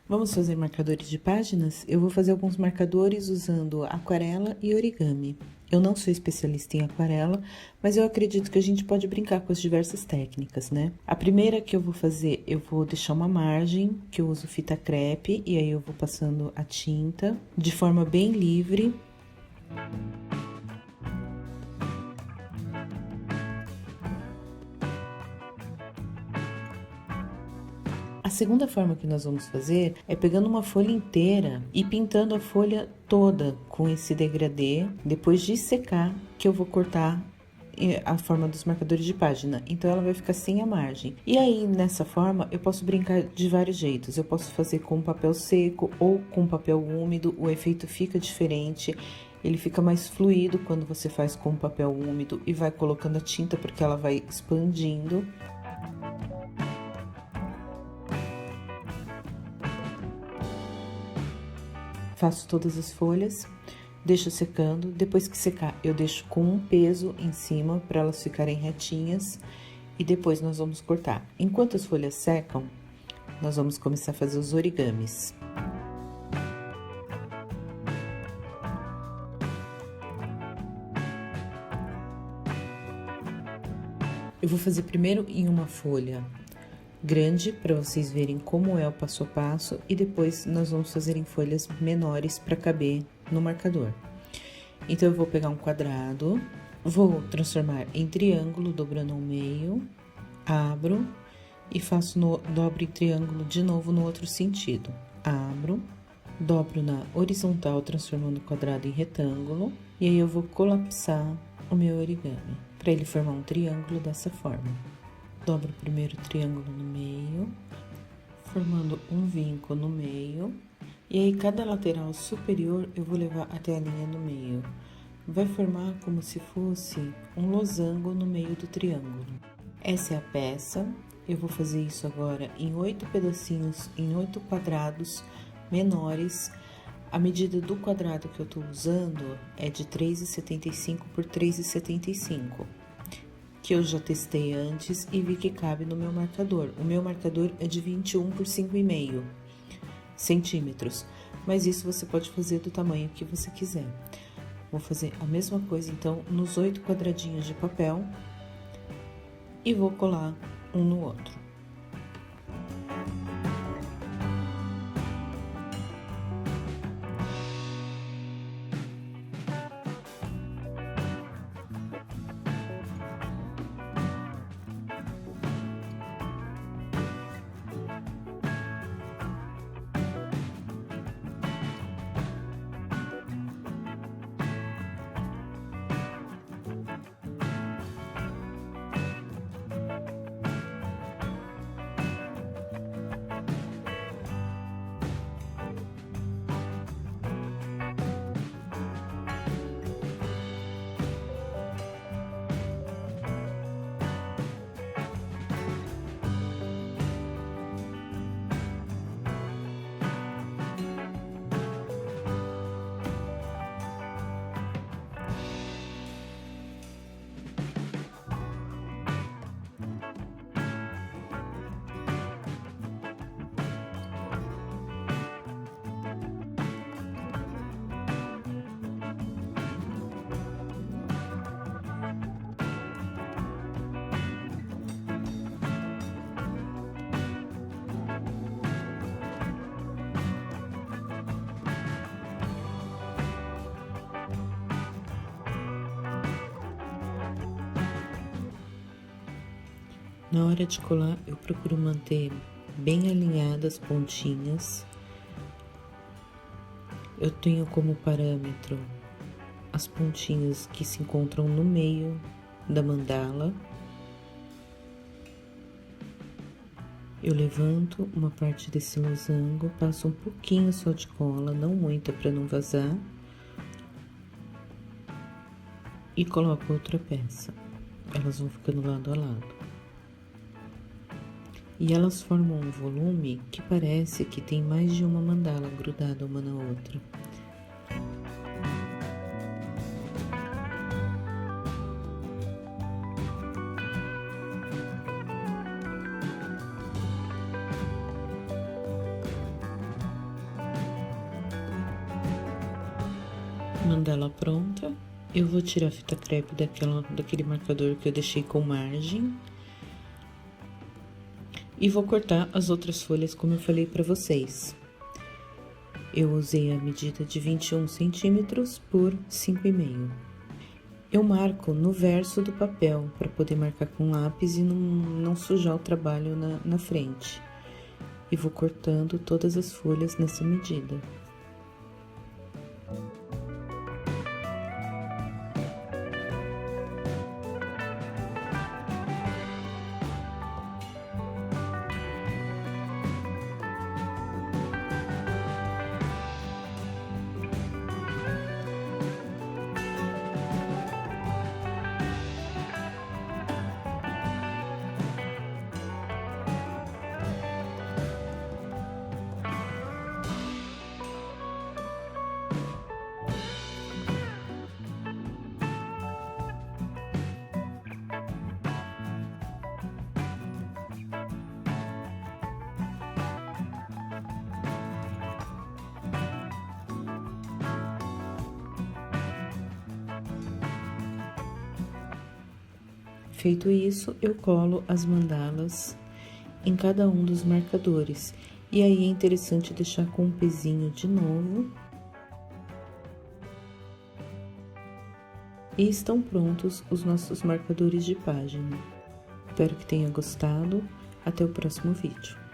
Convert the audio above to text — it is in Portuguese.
Vamos fazer marcadores de páginas? Eu vou fazer alguns marcadores usando aquarela e origami. Eu não sou especialista em aquarela, mas eu acredito que a gente pode brincar com as diversas técnicas, né? A primeira que eu vou fazer, eu vou deixar uma margem, que eu uso fita crepe, e aí eu vou passando a tinta de forma bem livre. A segunda forma que nós vamos fazer é pegando uma folha inteira e pintando a folha toda com esse degradê, depois de secar, que eu vou cortar a forma dos marcadores de página, então ela vai ficar sem a margem. E aí, nessa forma, eu posso brincar de vários jeitos. Eu posso fazer com papel seco ou com papel úmido, o efeito fica diferente. Ele fica mais fluido quando você faz com papel úmido e vai colocando a tinta, porque ela vai expandindo. Faço todas as folhas, deixo secando. Depois que secar, eu deixo com um peso em cima para elas ficarem retinhas e depois nós vamos cortar. Enquanto as folhas secam, nós vamos começar a fazer os origamis. Eu vou fazer primeiro em uma folha grande para vocês verem como é o passo a passo e depois nós vamos fazer em folhas menores para caber no marcador. Então eu vou pegar um quadrado, vou transformar em triângulo dobrando ao meio, abro e faço dobro em triângulo de novo no outro sentido. Abro, dobro na horizontal transformando o quadrado em retângulo e aí eu vou colapsar o meu origami para ele formar um triângulo dessa forma. Dobro o primeiro triângulo no meio, formando um vinco no meio. E aí, cada lateral superior eu vou levar até a linha no meio. Vai formar como se fosse um losango no meio do triângulo. Essa é a peça. Eu vou fazer isso agora em 8 pedacinhos, em 8 quadrados menores. A medida do quadrado que eu tô usando é de 3,75 por 3,75. Que eu já testei antes e vi que cabe no meu marcador. O meu marcador é de 21 por 5,5 centímetros, mas isso você pode fazer do tamanho que você quiser. Vou fazer a mesma coisa, então, nos 8 quadradinhos de papel e vou colar um no outro. Na hora de colar, eu procuro manter bem alinhadas as pontinhas. Eu tenho como parâmetro as pontinhas que se encontram no meio da mandala. Eu levanto uma parte desse losango, passo um pouquinho só de cola, não muita para não vazar, e coloco outra peça. Elas vão ficando lado a lado. E elas formam um volume que parece que tem mais de uma mandala grudada uma na outra. mandala pronta. Eu vou tirar a fita crepe daquele marcador que eu deixei com margem. E vou cortar as outras folhas como eu falei para vocês. Eu usei a medida de 21 centímetros por 5,5. Eu marco no verso do papel, para poder marcar com lápis e não sujar o trabalho na frente. E vou cortando todas as folhas nessa medida. Feito isso, eu colo as mandalas em cada um dos marcadores. E aí, é interessante deixar com um pezinho de novo. E estão prontos os nossos marcadores de página. Espero que tenha gostado. Até o próximo vídeo.